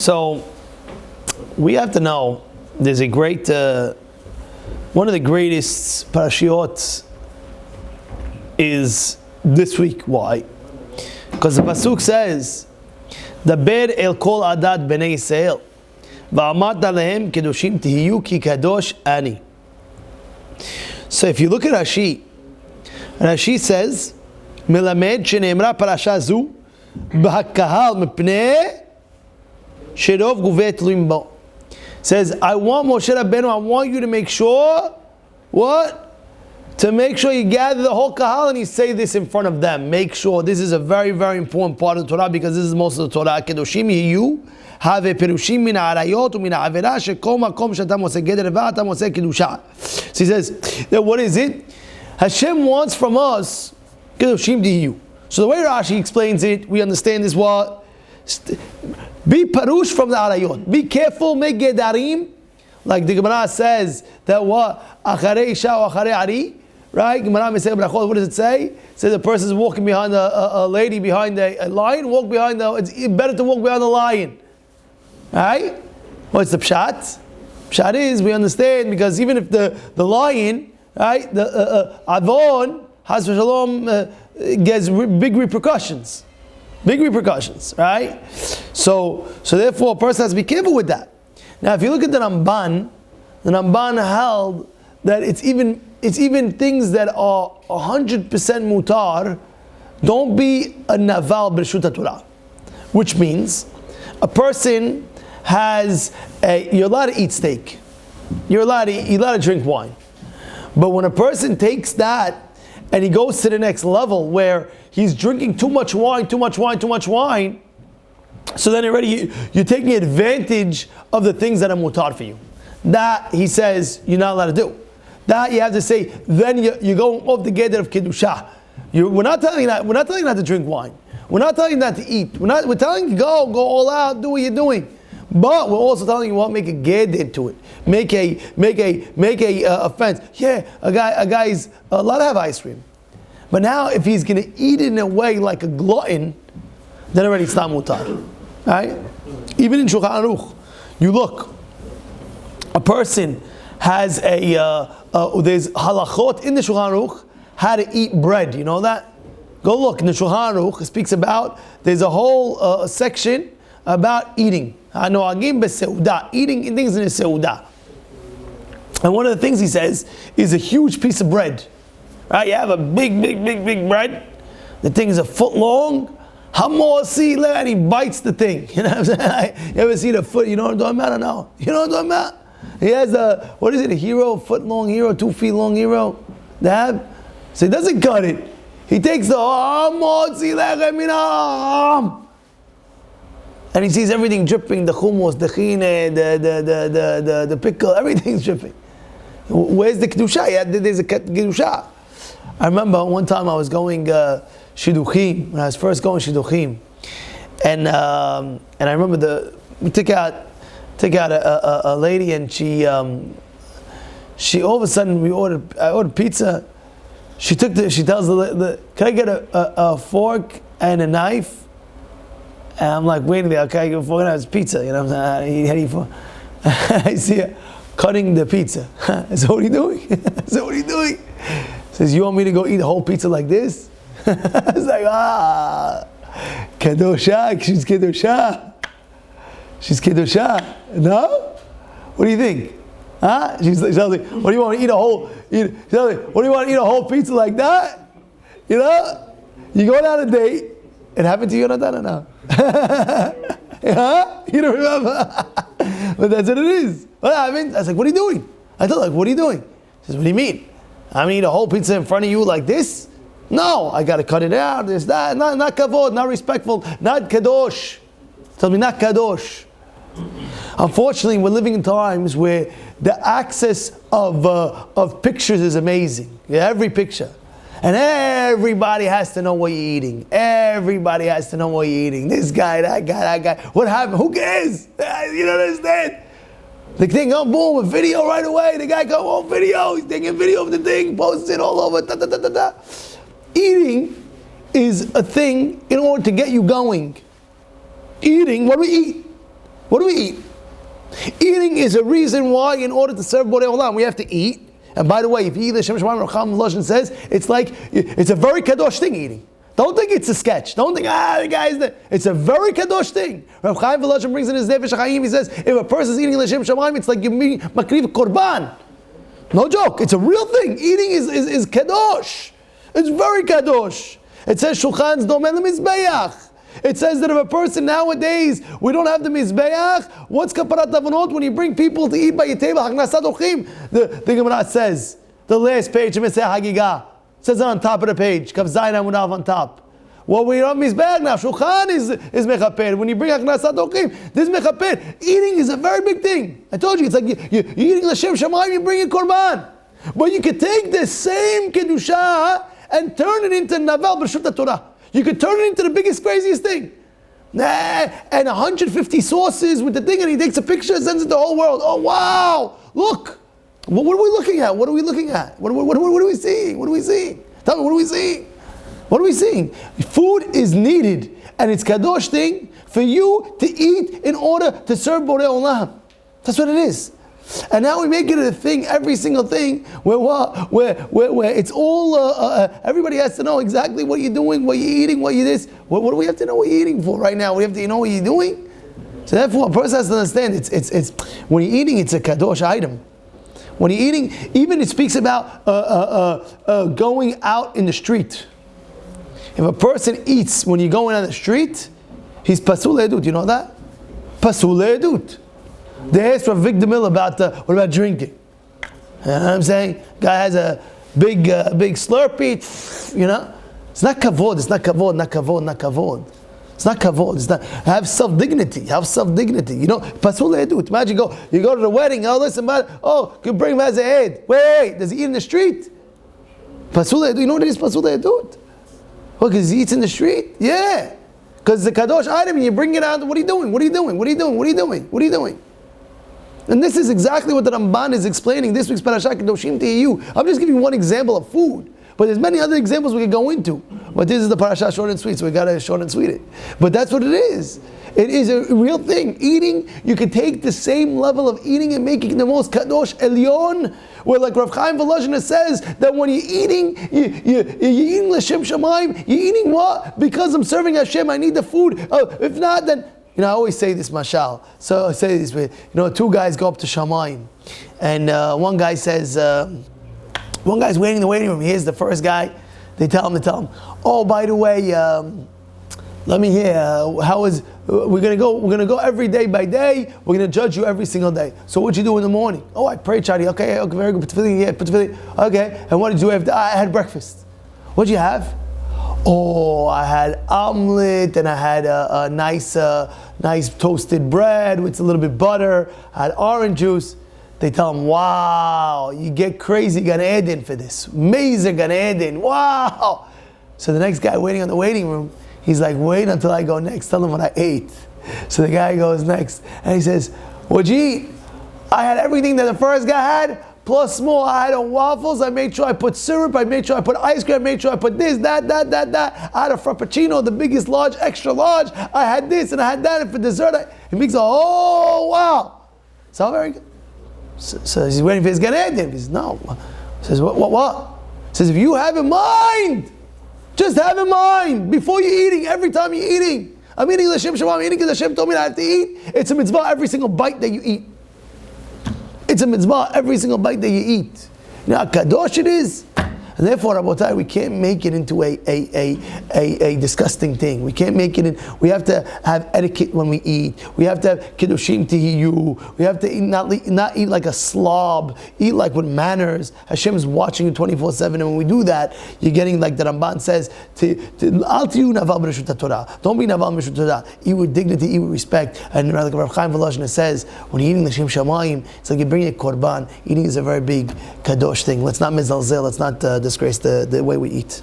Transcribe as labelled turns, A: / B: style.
A: So we have to know there's a great, one of the greatest parashiot is this week. Why? Because the pasuk says, "Daber el kol adat bnei Yisrael, va'amat alehem kedoshim tihiyu ki kadosh ani." So if you look at Rashi, Rashi says, "Melamed sheneemra parasha zu b'hakahal mepnei sherov guvet tluim bo." Says, I want Moshe Rabbeinu, I want you to make sure, what? To make sure you gather the whole kahal and you say this in front of them. Make sure. This is a very, very important part of the Torah because this is most of the Torah. Kedoshim yiyu, have perushim min ha'arayot u'min ha'avera shekol makom she'atam oseh geder v'atam oseh kedusha. So he says, what is it? Hashem wants from us kedoshim yiyu. So the way Rashi explains it, we understand is what? Be parush from the arayot. Be careful, make gedarim. Like the Gemara says, that what? Acharei isha acharei ari. Right? Gemara Mesech Brachot, what does it say? It says a person is walking behind a lady behind a lion, walk behind it's better to walk behind the lion. Right? What's the pshat? Pshat is, we understand, because even if the lion, right, the Adon, has shalom, gets big repercussions. Big repercussions, right? So therefore a person has to be careful with that. Now if you look at the Ramban held that it's even things that are 100% mutar, don't be a naval b'reshut HaTorah. Which means a person you're allowed to eat steak. You're allowed to drink wine. But when a person takes that and he goes to the next level where he's drinking too much wine, so then already you're taking advantage of the things that are mutar for you. That, he says, you're not allowed to do. That you have to say, then you're going off the geder of kedusha. We're not telling you not to drink wine. We're not telling you not to eat. We're telling you go all out, do what you're doing. But we're also telling you what, make a geder to it. Make a offense. Yeah, a guy's allowed to have ice cream. But now if he's going to eat it in a way like a glutton, then already it's not mutar. Right? Even in Shulchan Aruch, you look, a person has there's halachot in the Shulchan Aruch how to eat bread. You know that? Go look in the Shulchan Aruch. It speaks about, there's a whole section about eating. Hanoagim b'seudah, eating things in a seudah. And one of the things he says is a huge piece of bread. Right? You have a big bread. The thing is a foot long. Hamosi, and he bites the thing. You know what I'm saying? You ever see the foot? You know what I'm talking about or no? You know what I'm talking about? He has a hero, foot long hero, 2 feet long hero. So he doesn't cut it. He takes the Hamosi, and he sees everything dripping, the hummus, the chine, the pickle, everything's dripping. Where's the kedusha? There's a kedusha. I remember one time I was going shidduchim, when I was first going shidduchim, and I remember we took out a lady, and she all of a sudden I ordered pizza. She tells can I get a fork and a knife? And I'm like, wait a minute, okay, I get a fork and a knife, it's pizza, you know what I'm saying? How do you I see her cutting the pizza. I said, what are you doing? Says, you want me to go eat the whole pizza like this? I was like, Kedosha, she's Kedosha. She's Kedosha. No? What do you think? Huh? She's like, what do you want to eat what do you want to eat a whole pizza like that? You know? You go down a date, it happened to you, Jonathan, or no? Huh? You don't remember? But that's what it is. What happened? I was like, what are you doing? I told her, what are you doing? She says, what do you mean? I'm going to eat a whole pizza in front of you like this? No, I got to cut it out. There's that. Not kavod, not respectful, not kadosh. Tell me, not kadosh. Unfortunately, we're living in times where the access of pictures is amazing. Every picture. And everybody has to know what you're eating. Everybody has to know what you're eating. This guy, that guy. What happened? Who cares? You don't understand. The thing, boom, a video right away. The guy come on video. He's taking video of the thing, posts it all over. Eating is a thing in order to get you going. Eating, what do we eat? What do we eat? Eating is a reason why, in order to serve Borei Olam, we have to eat. And by the way, if you eat L'Shem Shamayim, Rav Chaim Volozhin says, it's a very kadosh thing, eating. Don't think it's a sketch. Don't think, the guy's there. It's a very kadosh thing. Rav Chaim Volozhin brings in his Nefesh HaChaim, he says, if a person is eating L'Shem Shamayim, it's like you're makriv korban. No joke. It's a real thing. Eating is kadosh. It's very kadosh. It says, Shulchan's domen le'mizbeach. It says that if a person nowadays, we don't have the mizbeach, what's kaparat avonot when you bring people to eat by your table? Haknasat ochim. The Gemara says, the last page of Meseh Hagigah, says it on top of the page, Kav Zayin Amud Aleph on top. Well, we don't have mizbeach now. Shulchan is mechaper. When you bring haknasat ochim, this is mechaper. Eating is a very big thing. I told you, it's like you're eating L'Shem Shamayim, you bring in korban. But you could take the same kedusha and turn it into navel b'reshut Torah. You could turn it into the biggest, craziest thing. And 150 sauces with the thing, and he takes a picture and sends it to the whole world. Oh, wow! Look! What are we looking at? What are we looking at? What are we seeing? What are we seeing? Tell me, what are we seeing? What are we seeing? Food is needed, and it's kadosh thing for you to eat in order to serve Borei Olam. That's what it is. And now we make it a thing, every single thing, where it's all, everybody has to know exactly what you're doing, what you're eating, what you this. What do we have to know what you're eating for right now? We have to know what you're doing. So therefore, a person has to understand, it's when you're eating, it's a kadosh item. When you're eating, even it speaks about going out in the street. If a person eats when you're going on the street, he's pasul edut. You know that? Pasul edut. They asked Rav Vigdamil about what about drinking? You know what I'm saying? Guy has a big Slurpee, you know? It's not kavod, it's not kavod, not kavod, not kavod. It's not kavod, it's not, have self-dignity, You know, pasul edut. Imagine you go to the wedding, listen, you bring him as a head. Wait, does he eat in the street? Pasul edut, you know what it is, pasul edut? Well, because he eats in the street? Yeah. Because the kadosh item, and you bring it out, what are you doing? And this is exactly what the Ramban is explaining this week's Parashat Kedoshim Tihiyu. I'm just giving you one example of food, but there's many other examples we could go into. But this is the Parashat short and sweet, so we got to short and sweet it. But that's what it is. It is a real thing. Eating, you can take the same level of eating and make it the most kadosh elyon, where like Rav Chaim Volozhin says that when you're eating, you're eating L'Shem Shamayim, you're eating what? Because I'm serving Hashem, I need the food. If not, then I always say this mashal. So I say this way. Two guys go up to Shamayim, and one guy says, one guy's waiting in the waiting room. Here's the first guy. They tell him, oh, by the way, let me hear. We're gonna go every day by day. We're gonna judge you every single day. So what'd you do in the morning? Oh, I prayed, Chadi. Okay, very good. Put tefillin. Okay. And what did you have? I had breakfast. What'd you have? Oh, I had omelet, and I had a nice toasted bread with a little bit of butter. I had orange juice. They tell him, wow, you get crazy Gan Eden for this. Amazing Gan Eden. Wow. So the next guy waiting on the waiting room, he's like, wait until I go next. Tell him what I ate. So the guy goes next, and he says, what'd you eat? I had everything that the first guy had, plus more. I had waffles. I made sure I put syrup. I made sure I put ice cream. I made sure I put this, that. I had a frappuccino, the biggest large, extra large. I had this and I had that. And for dessert, he makes oh, wow. So very good. So he's waiting for his Gan Eden. He says, no. He says, what? He says, if you have in mind, just have in mind, before you're eating, every time you're eating, I'm eating L'Shem Shamayim, I'm eating because Hashem told me that I have to eat. It's a mitzvah every single bite that you eat. It's a mitzvah every single bite that you eat. How kadosh it is. And therefore, Rabotai, we can't make it into a disgusting thing. We can't make it in. We have to have etiquette when we eat. We have to have Kedoshim Tihiyu. We have to eat, not eat like a slob. Eat like with manners. Hashem is watching you 24/7, and when we do that, you're getting like the Ramban says, Al tiyu naval b'reshut Torah. Don't be naval b'reshut Torah. Eat with dignity, eat with respect. And like Rav Chaim Volozhin says, when you're eating L'Shem Shamayim, it's like you're bringing a korban. Eating is a very big kadosh thing. Let's not mizalzel. Let's not disgrace the way we eat.